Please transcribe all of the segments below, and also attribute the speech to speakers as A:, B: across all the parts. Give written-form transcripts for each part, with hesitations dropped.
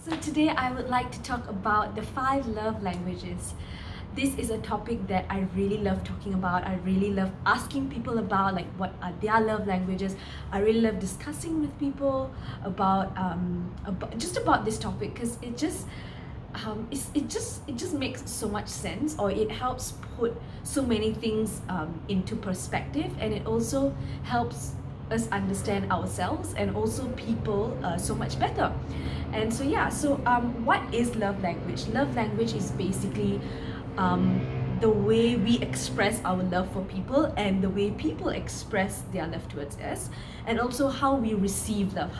A: So today I would like to talk about the 5 love languages. This is a topic that I really love talking about. I really love asking people about like what are their love languages. I really love discussing with people about this topic because it just makes so much sense, or it helps put so many things into perspective, and it also helps us understand ourselves and also people so much better. And so yeah, what is love language? Love language is basically the way we express our love for people and the way people express their love towards us, and also how we receive love.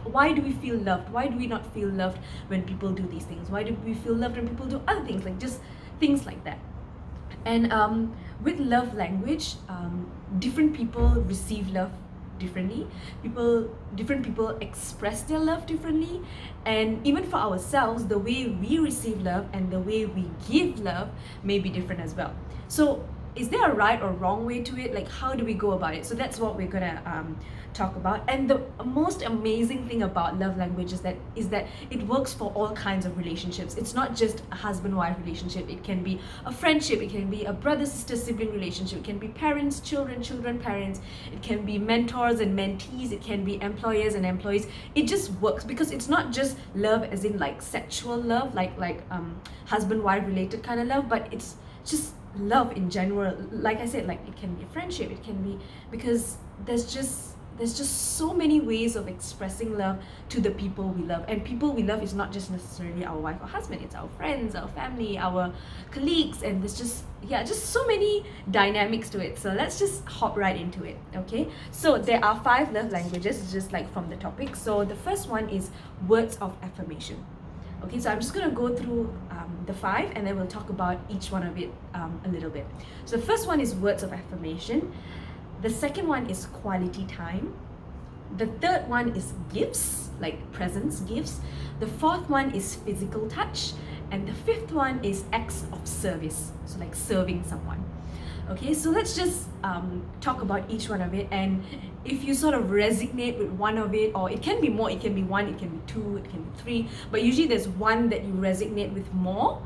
A: Why do we feel loved? Why do we not feel loved when people do these things? Why do we feel loved when people do other things, like just things like that? And with love language, different people receive love differently. Different people express their love differently, and even for ourselves, the way we receive love and the way we give love may be different as well. So is there a right or wrong way to it? Like, how do we go about it? So that's what we're gonna talk about. And the most amazing thing about love language is that it works for all kinds of relationships. It's not just a husband-wife relationship. It can be a friendship, it can be a brother-sister sibling relationship, it can be parents, children, children, parents, it can be mentors and mentees, it can be employers and employees. It just works because it's not just love as in like sexual love, like husband-wife related kind of love, but it's just love in general. Like I said, like it can be a friendship, it can be, because there's just so many ways of expressing love to the people we love. And people we love is not just necessarily our wife or husband, it's our friends, our family, our colleagues, and there's just so many dynamics to it. So let's just hop right into it. Okay, so there are 5 love languages, just like from the topic. So the first one is words of affirmation. Okay, so I'm just gonna go through the 5, and then we'll talk about each one of it a little bit. So the first one is words of affirmation. The second one is quality time. The third one is gifts, like presents, gifts. The fourth one is physical touch. And the fifth one is acts of service, so like serving someone. Okay, so let's just talk about each one of it, and if you sort of resonate with one of it, or it can be more, it can be one, it can be two, it can be three, but usually there's one that you resonate with more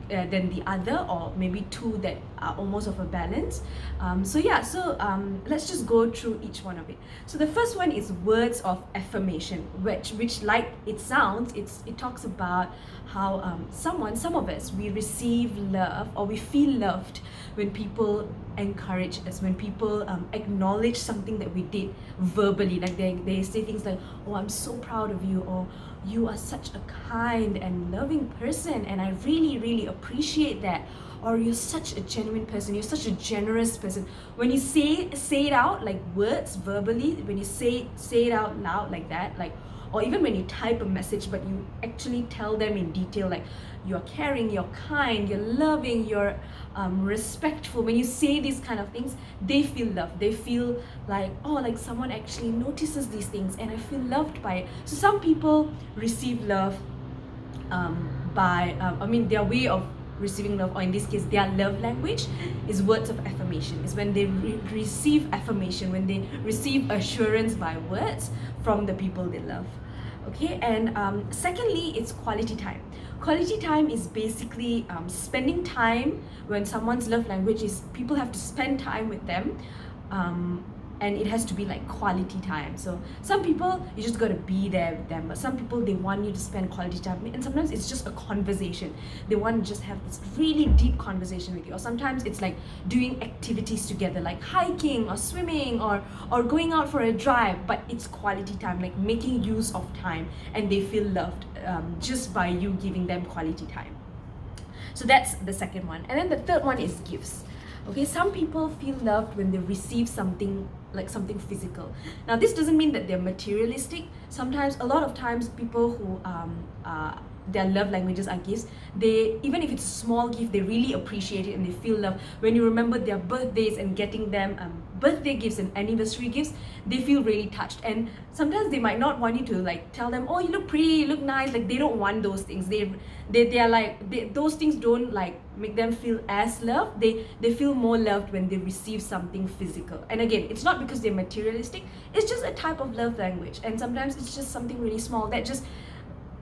A: than the other, or maybe two that are almost of a balance. Let's just go through each one of it. So the first one is words of affirmation, which like it sounds, it talks about how some of us, we receive love, or we feel loved when people encourage us, when people acknowledge something that we did verbally. Like they say things like, oh, I'm so proud of you, or you are such a kind and loving person and I really, really appreciate that, or you're such a genuine person, you're such a generous person. When you say it out, like words verbally, when you say it out loud like that, like, or even when you type a message but you actually tell them in detail, like you're caring, you're kind, you're loving, you're respectful. When you say these kind of things, they feel loved. They feel like, oh, like someone actually notices these things and I feel loved by it. So some people receive love their way of receiving love, or in this case their love language, is words of affirmation. Is when they receive affirmation, when they receive assurance by words from the people they love. Okay, and secondly, it's quality time. Quality time is basically spending time. When someone's love language is people have to spend time with them, and it has to be like quality time. So some people, you just gotta be there with them, but some people, they want you to spend quality time, and sometimes it's just a conversation. They want to just have this really deep conversation with you, or sometimes it's like doing activities together, like hiking or swimming, or going out for a drive, but it's quality time, like making use of time, and they feel loved just by you giving them quality time. So that's the second one. And then the third one is gifts. Okay, some people feel loved when they receive something, like something physical. Now this doesn't mean that they're materialistic. Sometimes, a lot of times, people who their love languages are gifts, they, even if it's a small gift, they really appreciate it and they feel love. When you remember their birthdays and getting them birthday gifts and anniversary gifts, they feel really touched. And sometimes they might not want you to like tell them, oh, you look pretty, you look nice. Like they don't want those things. They are like, those things don't like make them feel as loved. They feel more loved when they receive something physical. And again, it's not because they're materialistic, it's just a type of love language. And sometimes it's just something really small that just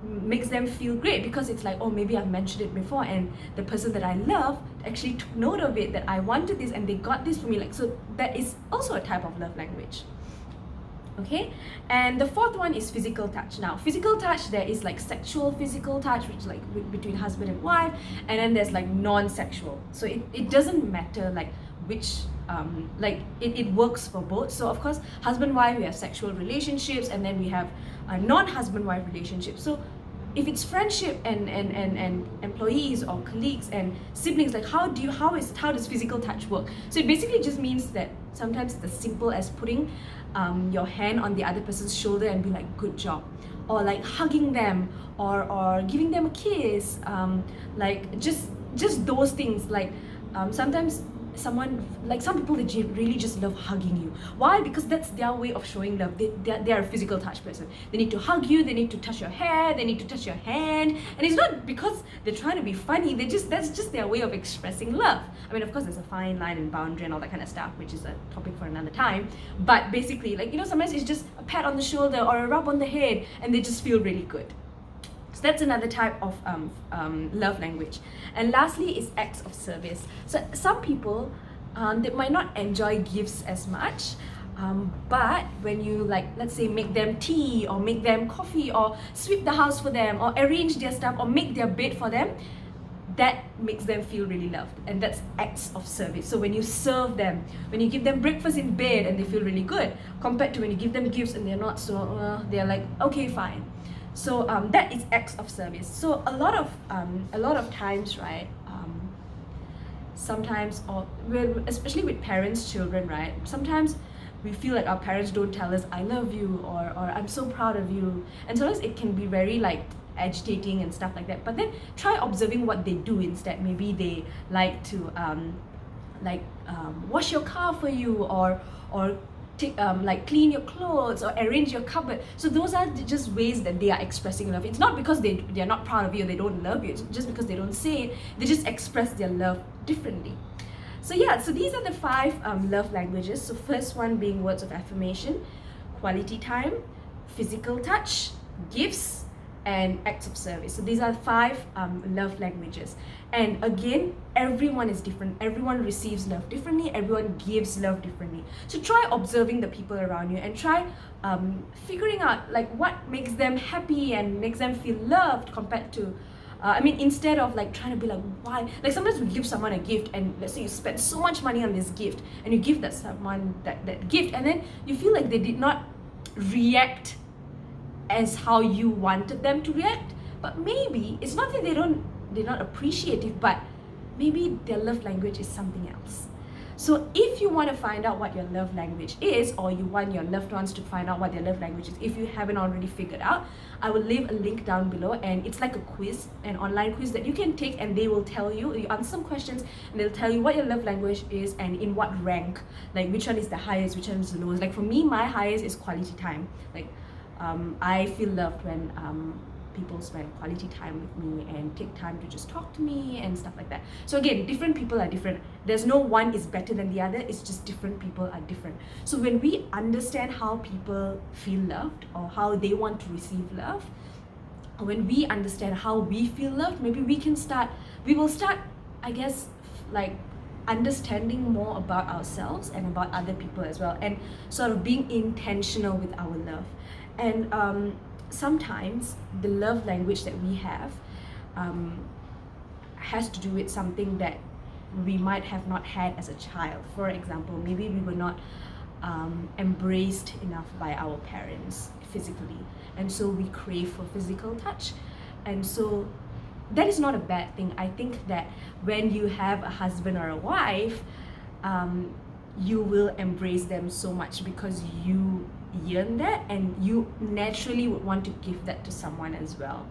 A: makes them feel great, because it's like, oh, maybe I've mentioned it before and the person that I love actually took note of it, that I wanted this and they got this for me. Like, so that is also a type of love language. Okay, and the fourth one is physical touch. Now, physical touch, there is like sexual physical touch, which is like between husband and wife, and then there's like non-sexual. So it doesn't matter like which like it works for both. So of course, husband-wife, we have sexual relationships, and then we have non-husband-wife relationships. So if it's friendship and employees or colleagues and siblings, like how does physical touch work? So it basically just means that sometimes it's as simple as putting your hand on the other person's shoulder and be like, good job, or like hugging them, or giving them a kiss, like just those things. Like sometimes some people, they really just love hugging you. Why? Because that's their way of showing love. They are a physical touch person. They need to hug you, they need to touch your hair, they need to touch your hand, and it's not because they're trying to be funny. That's just their way of expressing love. I mean, of course, there's a fine line and boundary and all that kind of stuff, which is a topic for another time. But basically, like, sometimes it's just a pat on the shoulder or a rub on the head, and they just feel really good. So that's another type of love language. And lastly is acts of service. So some people, they might not enjoy gifts as much, but when you, like, let's say, make them tea or make them coffee or sweep the house for them or arrange their stuff or make their bed for them, that makes them feel really loved, and that's acts of service. So when you serve them, when you give them breakfast in bed and they feel really good, compared to when you give them gifts and they're not so, they're like, okay, fine. So that is acts of service. So a lot of times, right? Sometimes, or especially with parents, children, right? Sometimes we feel like our parents don't tell us I love you, or I'm so proud of you, and sometimes it can be very like agitating and stuff like that. But then try observing what they do instead. Maybe they like to wash your car for you, or like clean your clothes or arrange your cupboard. So those are just ways that they are expressing love. It's not because they're not proud of you, they don't love you. It's just because they don't say it, they just express their love differently. So yeah, so these are the 5 love languages. So first one being words of affirmation, quality time, physical touch, gifts, and acts of service. So these are 5 love languages. And again, everyone is different. Everyone receives love differently. Everyone gives love differently. So try observing the people around you and try figuring out like what makes them happy and makes them feel loved compared to instead of like trying to be like, why? Like sometimes we give someone a gift, and let's say you spend so much money on this gift, and you give that someone that gift, and then you feel like they did not react as how you wanted them to react. But maybe it's not that they're not appreciative, but maybe their love language is something else. So if you want to find out what your love language is, or you want your loved ones to find out what their love language is, if you haven't already figured out, I will leave a link down below, and it's like a quiz, an online quiz that you can take, and they will tell you answer some questions, and they'll tell you what your love language is and in what rank, like which one is the highest, which one is the lowest. Like for me, my highest is quality time. Like I feel loved when people spend quality time with me and take time to just talk to me and stuff like that. So again, different people are different. There's no one is better than the other. It's just different people are different. So when we understand how people feel loved or how they want to receive love, or when we understand how we feel loved, maybe we will start, I guess, like understanding more about ourselves and about other people as well, and sort of being intentional with our love. And sometimes the love language that we have has to do with something that we might have not had as a child. For example, maybe we were not embraced enough by our parents physically, and so we crave for physical touch. And so that is not a bad thing. I think that when you have a husband or a wife, you will embrace them so much because you yearn that, and you naturally would want to give that to someone as well.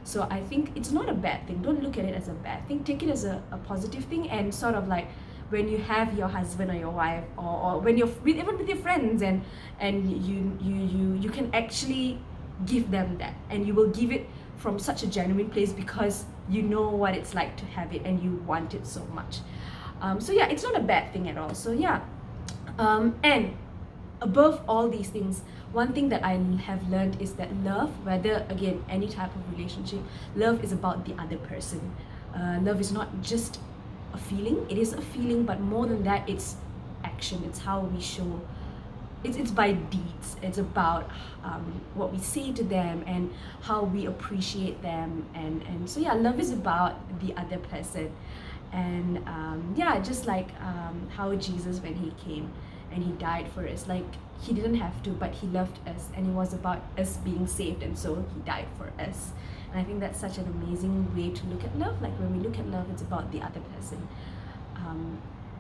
A: So I think it's not a bad thing. Don't look at it as a bad thing. Take it as a positive thing, and sort of like when you have your husband or your wife, or when you're even with your friends, and you can actually give them that, and you will give it from such a genuine place because you know what it's like to have it and you want it so much. So yeah, it's not a bad thing at all. So yeah, and above all these things, one thing that I have learned is that love, whether again any type of relationship, love is about the other person. Love is not just a feeling, it is a feeling, but more than that, it's action. It's how we show, it's by deeds. It's about what we say to them and how we appreciate them, and so yeah, love is about the other person. And yeah, just like how Jesus, when he came and he died for us, like he didn't have to, but he loved us, and it was about us being saved, and so he died for us. And I think that's such an amazing way to look at love. Like when we look at love, it's about the other person.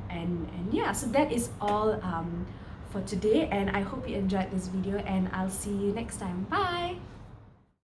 A: And yeah, so that is all for today, and I hope you enjoyed this video, and I'll see you next time. Bye.